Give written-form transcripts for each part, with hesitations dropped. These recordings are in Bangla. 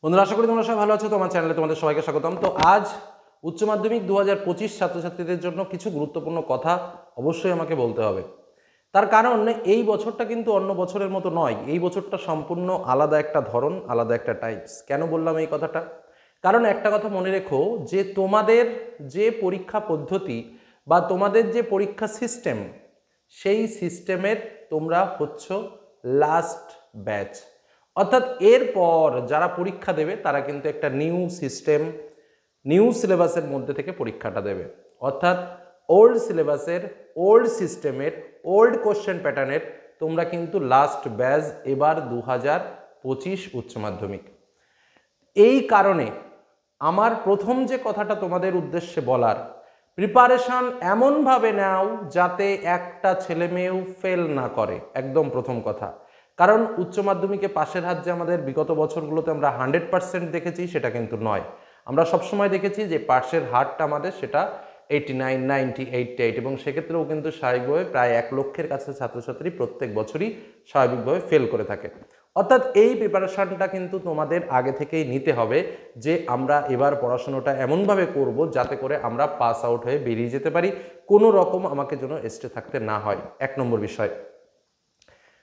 বন্ধুরা, আশা করি তোমরা সবাই ভালো আছো। তোমার চ্যানেলে তোমাদের সবাইকে স্বাগতম। তো আজ উচ্চ মাধ্যমিক 2025 ছাত্রছাত্রীদের জন্য কিছু গুরুত্বপূর্ণ কথা অবশ্যই আমাকে বলতে হবে। তার কারণ এই বছরটা কিন্তু অন্য বছরের মতো নয়। এই বছরটা সম্পূর্ণ আলাদা একটা ধরন, আলাদা একটা টাইপস। কেন বললাম এই কথাটা? কারণ একটা কথা মনে রেখো যে তোমাদের যে পরীক্ষা পদ্ধতি বা তোমাদের যে পরীক্ষা সিস্টেম, সেই সিস্টেমের তোমরা হচ্ছ লাস্ট ব্যাচ। অর্থাৎ এরপর যারা পরীক্ষা দেবে তারা কিন্তু একটা নিউ সিস্টেম, নিউ সিলেবাসের মধ্যে থেকে পরীক্ষাটা দেবে। অর্থাৎ ওল্ড সিলেবাসের, ওল্ড সিস্টেমের, ওল্ড কোশ্চেন প্যাটার্নের তোমরা কিন্তু লাস্ট ব্যাচ এবার 2025 উচ্চ মাধ্যমিক। এই কারণে আমার প্রথম যে কথাটা তোমাদের উদ্দেশ্যে বলার, প্রিপারেশান এমনভাবে নাও যাতে একটা ছেলে মেয়েও ফেল না করে, একদম প্রথম কথা। কারণ উচ্চ মাধ্যমিকে পাশের হার যে আমাদের বিগত বছরগুলোতে আমরা 100% দেখেছি সেটা কিন্তু নয়। আমরা সবসময় দেখেছি যে পাশের হারটা আমাদের সেটা 89, 90, 88 এবং সেক্ষেত্রেও কিন্তু স্বাভাবিকভাবে প্রায় 1 লক্ষের কাছে ছাত্রছাত্রী প্রত্যেক বছরই স্বাভাবিকভাবে ফেল করে থাকে। অর্থাৎ এই প্রিপারেশনটা কিন্তু তোমাদের আগে থেকেই নিতে হবে যে আমরা এবার পড়াশোনাটা এমনভাবে করব যাতে করে আমরা পাস আউট হয়ে বেরিয়ে যেতে পারি, কোনো রকম আমাকে যেন এস্টে থাকতে না হয়। 1 নম্বর বিষয়।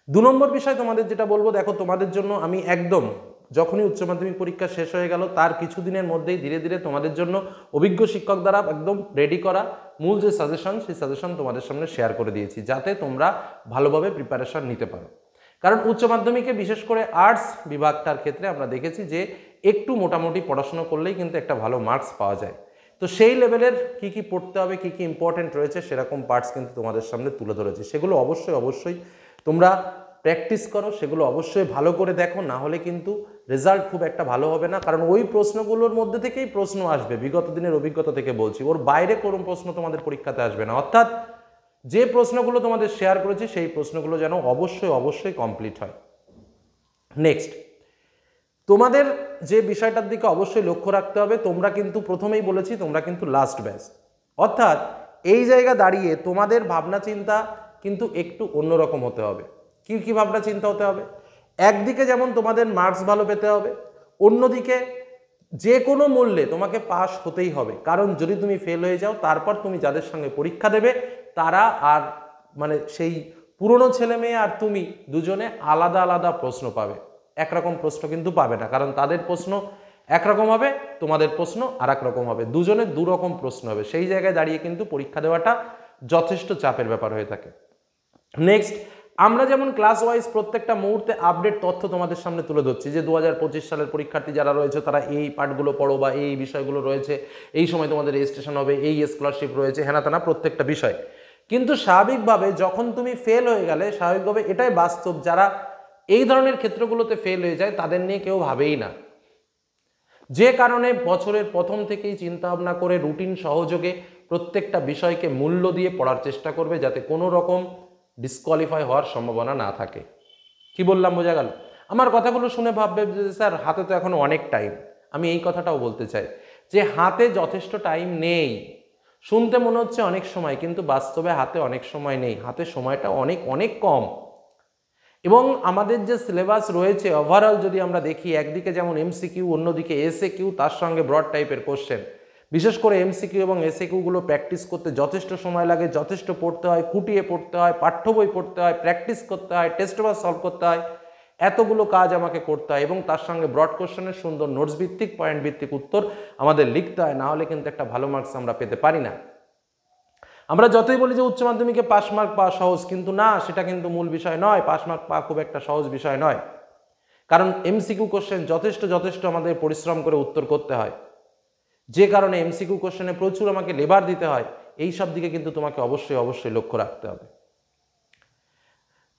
2 নম্বর বিষয় তোমাদের যেটা বলবো, দেখো তোমাদের জন্য আমি একদম যখনই উচ্চ মাধ্যমিক পরীক্ষা শেষ হয়ে গেল তার কিছুদিনের মধ্যেই ধীরে ধীরে তোমাদের জন্য অভিজ্ঞ শিক্ষক দ্বারা একদম রেডি করা মূল যে সাজেশন, সেই সাজেশন তোমাদের সামনে শেয়ার করে দিয়েছি যাতে তোমরা ভালোভাবে প্রিপারেশন নিতে পারো। কারণ উচ্চ মাধ্যমিকে বিশেষ করে আর্টস বিভাগটার ক্ষেত্রে আমরা দেখেছি যে একটু মোটামুটি পড়াশোনা করলেই কিন্তু একটা ভালো মার্কস পাওয়া যায়। তো সেই লেভেলের কি কি পড়তে হবে, কি কি ইম্পর্টেন্ট রয়েছে সেরকম পার্টস কিন্তু তোমাদের সামনে তুলে ধরেছি। সেগুলো অবশ্যই তোমরা প্র্যাকটিস করো, সেগুলো অবশ্যই ভালো করে দেখো, না হলে কিন্তু রেজাল্ট খুব একটা ভালো হবে না। কারণ ওই প্রশ্নগুলোর মধ্যে থেকেই প্রশ্ন আসবে, বিগত দিনের অভিজ্ঞতা থেকে বলছি, ওর বাইরে কোনো প্রশ্ন তোমাদের পরীক্ষাতে আসবে না। অর্থাৎ যে প্রশ্নগুলো তোমাদের শেয়ার করেছি সেই প্রশ্নগুলো যেন অবশ্যই কমপ্লিট হয়। নেক্সট, তোমাদের যে বিষয়টার দিকে অবশ্যই লক্ষ্য রাখতে হবে, তোমরা কিন্তু প্রথমেই বলেছি তোমরা কিন্তু লাস্ট ব্যাচ। অর্থাৎ এই জায়গা দাঁড়িয়ে তোমাদের ভাবনা চিন্তা কিন্তু একটু অন্যরকম হতে হবে। কি কি ভাবনা চিন্তা হতে হবে? একদিকে যেমন তোমাদের মার্কস ভালো পেতে হবে, অন্যদিকে যে কোনো মূল্যে তোমাকে পাস হতেই হবে। কারণ যদি তুমি ফেল হয়ে যাও তারপর তুমি যাদের সঙ্গে পরীক্ষা দেবে তারা আর মানে সেই পুরনো ছেলে মেয়ে আর তুমি দুজনে আলাদা আলাদা প্রশ্ন পাবে, একরকম প্রশ্ন কিন্তু পাবে না। কারণ তাদের প্রশ্ন একরকম হবে, তোমাদের প্রশ্ন আর এক রকম হবে, দুজনের দুরকম প্রশ্ন হবে। সেই জায়গায় দাঁড়িয়ে কিন্তু পরীক্ষা দেওয়াটা যথেষ্ট চাপের ব্যাপার হয়ে থাকে। নেক্সট, আমরা যেমন ক্লাস ওয়াইজ প্রত্যেকটা মুহূর্তে আপডেট তথ্য তোমাদের সামনে তুলে ধরছি যে 2025 সালের পরীক্ষার্থী যারা রয়েছে তারা এই পার্টগুলো পড়ো বা এই বিষয়গুলো রয়েছে, এই সময় তোমাদের রেজিস্ট্রেশন হবে, এই স্কলারশিপ রয়েছে, হেনা তেনা প্রত্যেকটা বিষয়। কিন্তু স্বাভাবিকভাবে যখন তুমি ফেল হয়ে গেলে, স্বাভাবিকভাবে এটাই বাস্তব, যারা এই ধরনের ক্ষেত্রগুলোতে ফেল হয়ে যায় তাদের নিয়ে কেউ ভাবেই না। যে কারণে বছরের প্রথম থেকেই চিন্তা ভাবনা করে রুটিন সহযোগে প্রত্যেকটা বিষয়কে মূল্য দিয়ে পড়ার চেষ্টা করবে যাতে কোনো রকম ডিসকোয়ালিফাই হওয়ার সম্ভাবনা না থাকে। কি বললাম, বোঝা গেল? আমার কথাগুলো শুনে ভাববে যে স্যার হাতে তো এখনো অনেক টাইম। আমি এই কথাটাও বলতে চাই যে হাতে যথেষ্ট টাইম নেই। শুনতে মনে হচ্ছে অনেক সময়, কিন্তু বাস্তবে হাতে অনেক সময় নেই, হাতে সময়টা অনেক অনেক কম। এবং আমাদের যে সিলেবাস রয়েছে ওভারঅল যদি আমরা দেখি, একদিকে যেমন এমসিকিউ, অন্যদিকে এসএকিউ, তার সঙ্গে ব্রড টাইপের কোশ্চেন। বিশেষ করে এমসিকিউ এবং এসএকিউগুলো প্র্যাকটিস করতে যথেষ্ট সময় লাগে, যথেষ্ট পড়তে হয়, খুঁটিয়ে পড়তে হয়, পাঠ্য বই পড়তে হয়, প্র্যাকটিস করতে হয়, টেস্ট পেপার সলভ করতে হয়, এতগুলো কাজ আমাকে করতে হয়। এবং তার সঙ্গে ব্রড কোশ্চেনের সুন্দর নোটস ভিত্তিক, পয়েন্ট ভিত্তিক উত্তর আমাদের লিখতে হয়, না হলে কিন্তু একটা ভালো মার্কস আমরা পেতে পারি না। আমরা যতই বলি যে উচ্চ মাধ্যমিকে পাস মার্ক পাওয়া সহজ, কিন্তু না, সেটা কিন্তু মূল বিষয় নয়। পাস মার্ক পাওয়া খুব একটা সহজ বিষয় নয়, কারণ এমসিকিউ কোশ্চেন যথেষ্ট আমাদের পরিশ্রম করে উত্তর করতে হয়, যে কারণে এমসিকিউ কোশ্চেনে প্রচুর আমাকে লেবার দিতে হয়। এই সব দিকে কিন্তু তোমাকে অবশ্যই লক্ষ্য রাখতে হবে।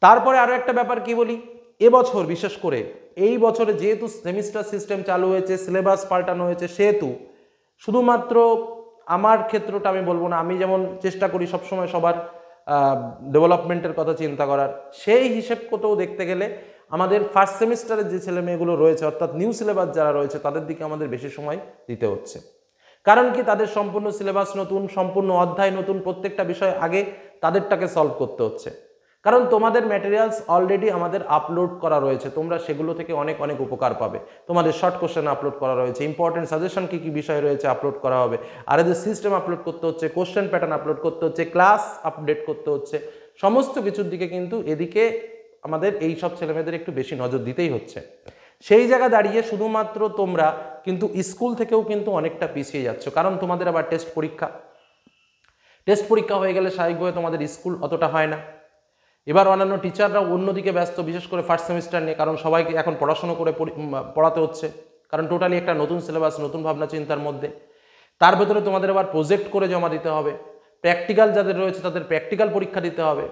তারপরে আরো একটা ব্যাপার কি বলি, এবছর বিশেষ করে এই বছরে যেহেতু সেমিস্টার সিস্টেম চালু হয়েছে, সিলেবাস পাল্টানো হয়েছে, সেহেতু শুধুমাত্র আমার ক্ষেত্রটা আমি বলবো না, আমি যেমন চেষ্টা করি সবসময় সবার ডেভেলপমেন্টের কথা চিন্তা করার, সেই হিসেব করতেও দেখতে গেলে আমাদের ফার্স্ট সেমিস্টারের যে ছেলে মেয়েগুলো রয়েছে, অর্থাৎ নিউ সিলেবাস যারা রয়েছে, তাদের দিকে আমাদের বেশি সময় দিতে হচ্ছে। কারণ কি, তাদের সম্পূর্ণ সিলেবাস নতুন, সম্পূর্ণ অধ্যায় নতুন, প্রত্যেকটা বিষয় আগে তাদেরটাকে সলভ করতে হচ্ছে। কারণ তোমাদের ম্যাটেরিয়ালস অলরেডি আমাদের আপলোড করা রয়েছে, তোমরা সেগুলো থেকে অনেক অনেক উপকার পাবে। তোমাদের শর্ট কোশ্চেন আপলোড করা রয়েছে, ইম্পর্টেন্ট সাজেশন কী কী বিষয় রয়েছে আপলোড করা হবে, আর এদের সিস্টেম আপলোড করতে হচ্ছে, কোশ্চেন প্যাটার্ন আপলোড করতে হচ্ছে, ক্লাস আপডেট করতে হচ্ছে, সমস্ত কিছুর দিকে কিন্তু এদিকে আমাদের এই সব ছেলেমেয়েদের একটু বেশি নজর দিতেই হচ্ছে। সেই জায়গা দাঁড়িয়ে শুধুমাত্র তোমরা কিন্তু স্কুল থেকেও কিন্তু অনেকটা পিছিয়ে যাচ্ছ, কারণ তোমাদের আবার টেস্ট পরীক্ষা হয়ে গেলে স্বাভাবিকভাবে তোমাদের স্কুল অতটা হয় না। এবার অন্যান্য টিচাররাও অন্যদিকে ব্যস্ত, বিশেষ করে ফার্স্ট সেমিস্টার নিয়ে, কারণ সবাইকে এখন পড়াশোনা করে পড়াতে হচ্ছে, কারণ টোটালি একটা নতুন সিলেবাস, নতুন ভাবনা চিন্তার মধ্যে। তার ভেতরে তোমাদের আবার প্রজেক্ট করে জমা দিতে হবে, প্র্যাকটিক্যাল যাদের রয়েছে তাদের প্র্যাকটিক্যাল পরীক্ষা দিতে হবে।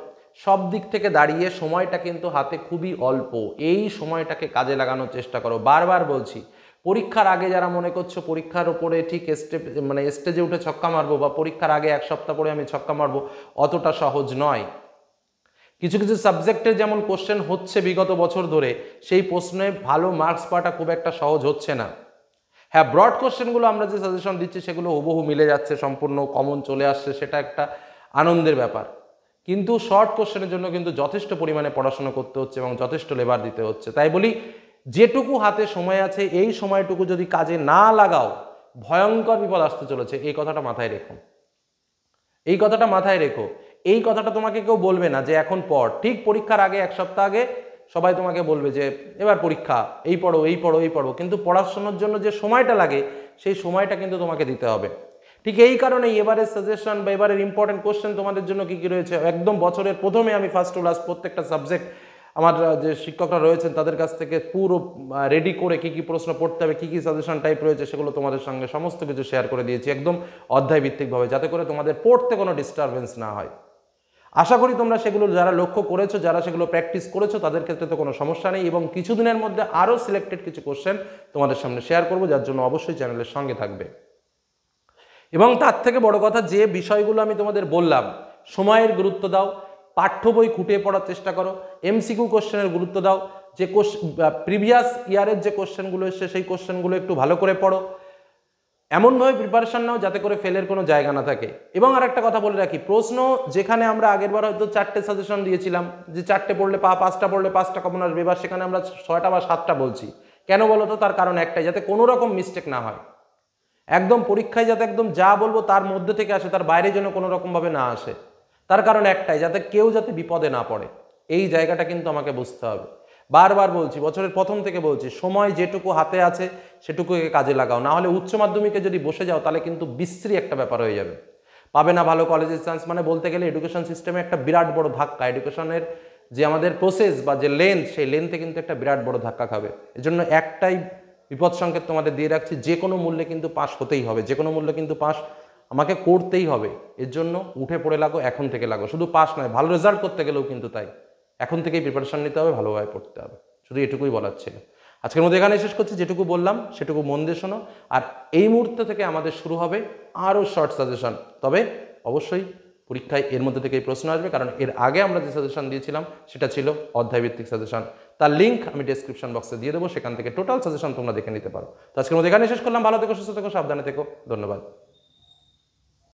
সব দিক থেকে দাঁড়িয়ে সময়টা কিন্তু হাতে খুবই অল্প। এই সময়টাকে কাজে লাগানোর চেষ্টা করো। বারবার বলছি, পরীক্ষার আগে যারা মনে করছো পরীক্ষার ওপরে ঠিক স্টেজে উঠে ছক্কা মারবো, বা পরীক্ষার আগে এক সপ্তাহ পরে আমি ছক্কা মারবো, অতটা সহজ নয়। কিছু কিছু সাবজেক্টের যেমন কোশ্চেন হচ্ছে বিগত বছর ধরে, সেই প্রশ্নে ভালো মার্কস পাওয়াটা খুব একটা সহজ হচ্ছে না। হ্যাঁ, ব্রড কোশ্চেনগুলো আমরা যে সাজেশন দিচ্ছি সেগুলো হুবহু মিলে যাচ্ছে, সম্পূর্ণ কমন চলে আসছে, সেটা একটা আনন্দের ব্যাপার। কিন্তু শর্ট কোশ্চেনের জন্য কিন্তু যথেষ্ট পরিমাণে পড়াশোনা করতে হচ্ছে এবং যথেষ্ট লেবার দিতে হচ্ছে। তাই বলি, যেটুকু হাতে সময় আছে এই সময়টুকু যদি কাজে না লাগাও, ভয়ঙ্কর বিপদ আসতে চলেছে। এই কথাটা মাথায় রেখো, এই কথাটা মাথায় রেখো। এই কথাটা তোমাকে কেউ বলবে না যে এখন পড়, ঠিক পরীক্ষার আগে এক সপ্তাহ আগে সবাই তোমাকে বলবে যে এবার পরীক্ষা, এই পড়ো এই পড়ো এই পড়ো, কিন্তু পড়াশোনার জন্য যে সময়টা লাগে সেই সময়টা কিন্তু তোমাকে দিতে হবে। ঠিক এই কারণেই এবারের সাজেশন বা এবারের ইম্পর্টেন্ট কোশ্চেন তোমাদের জন্য কী কী রয়েছে, একদম বছরের প্রথমে আমি ফার্স্ট টু লাস্ট প্রত্যেকটা সাবজেক্ট আমার যে শিক্ষকরা রয়েছেন তাদের কাছ থেকে পুরো রেডি করে কী কী প্রশ্ন পড়তে হবে, কী কী সাজেশন টাইপ রয়েছে, সেগুলো তোমাদের সঙ্গে সমস্ত কিছু শেয়ার করে দিয়েছি একদম অধ্যায় ভিত্তিকভাবে, যাতে করে তোমাদের পড়তে কোনো ডিস্টারবেন্স না হয়। আশা করি তোমরা সেগুলো যারা লক্ষ্য করেছো, যারা সেগুলো প্র্যাকটিস করেছো, তাদের ক্ষেত্রে তো কোনো সমস্যা নেই। এবং কিছুদিনের মধ্যে আরও সিলেক্টেড কিছু কোশ্চেন তোমাদের সামনে শেয়ার করবো, যার জন্য অবশ্যই চ্যানেলের সঙ্গে থাকবে। এবং তার থেকে বড় কথা, যে বিষয়গুলো আমি তোমাদের বললাম, সময়ের গুরুত্ব দাও, পাঠ্য বই খুঁটিয়ে পড়ার চেষ্টা করো, এমসিকিউ কোশ্চেনের গুরুত্ব দাও, যে প্রিভিয়াস ইয়ারের যে কোশ্চেনগুলো এসছে সেই কোশ্চেনগুলো একটু ভালো করে পড়ো, এমনভাবে প্রিপারেশন নাও যাতে করে ফেলের কোনো জায়গা না থাকে। এবং আর একটা কথা বলে রাখি, প্রশ্ন যেখানে আমরা আগেরবার হয়তো 4টে সাজেশন দিয়েছিলাম, যে 4টে পড়লে 5টা পড়লে 5টা কমন আসবে, এবার সেখানে আমরা 6টা বা 7টা বলছি। কেন বলো তো? তার কারণ একটাই, যাতে কোনো রকম মিস্টেক না হয়, একদম পরীক্ষায় যাতে একদম যা বলবো তার মধ্যে থেকে আসে, তার বাইরে যেন কোনো রকমভাবে না আসে। তার কারণ একটাই, যাতে কেউ যাতে বিপদে না পড়ে। এই জায়গাটা কিন্তু আমাকে বুঝতে হবে। বারবার বলছি, বছরের প্রথম থেকে বলছি, সময় যেটুকু হাতে আছে সেটুকুকে কাজে লাগাও, না হলে উচ্চ মাধ্যমিকে যদি বসে যাও তাহলে কিন্তু বিশ্রী একটা ব্যাপার হয়ে যাবে, পাবে না ভালো কলেজের চান্স। মানে বলতে গেলে এডুকেশন সিস্টেমে একটা বিরাট বড় ধাক্কা, এডুকেশনের যে আমাদের প্রসেস বা যে লেন্থ, সেই লেন্থে কিন্তু একটা বিরাট বড় ধাক্কা খাবে। এজন্য একটাই বিপদ সংকেত তোমাদের দিয়ে রাখছি, যে কোনো মূল্যে কিন্তু পাস হতেই হবে, যে কোনো মূল্যে কিন্তু পাস আমাকে করতেই হবে। এর জন্য উঠে পড়ে লাগো, এখন থেকে লাগো। শুধু পাস নয়, ভালো রেজাল্ট করতে গেলেও কিন্তু তাই, এখন থেকেই প্রিপারেশন নিতে হবে, ভালোভাবে পড়তে হবে। শুধু এটুকুই বলার ছিল। আজকের মধ্যে এখানে শেষ করছি। যেটুকু বললাম সেটুকু মন দিয়ে শোনো। আর এই মুহূর্ত থেকে আমাদের শুরু হবে আরও শর্ট সাজেশন, তবে অবশ্যই পরীক্ষায় এর মধ্যে থেকেই প্রশ্ন আসবে, কারণ এর আগে আমরা যে সাজেশন দিয়েছিলাম সেটা ছিল অধ্যায়ভিত্তিক সাজেশন। তার লিঙ্ক আমি ডেসক্রিপশন বক্সে দিয়ে দেবো, সেখান থেকে টোটাল সাজেশন তোমরা দেখে নিতে পারো। তো আজকের মধ্যে এখানে শেষ করলাম। ভালো থেকো, সুস্থ থেকো, সাবধানে থেকো। ধন্যবাদ।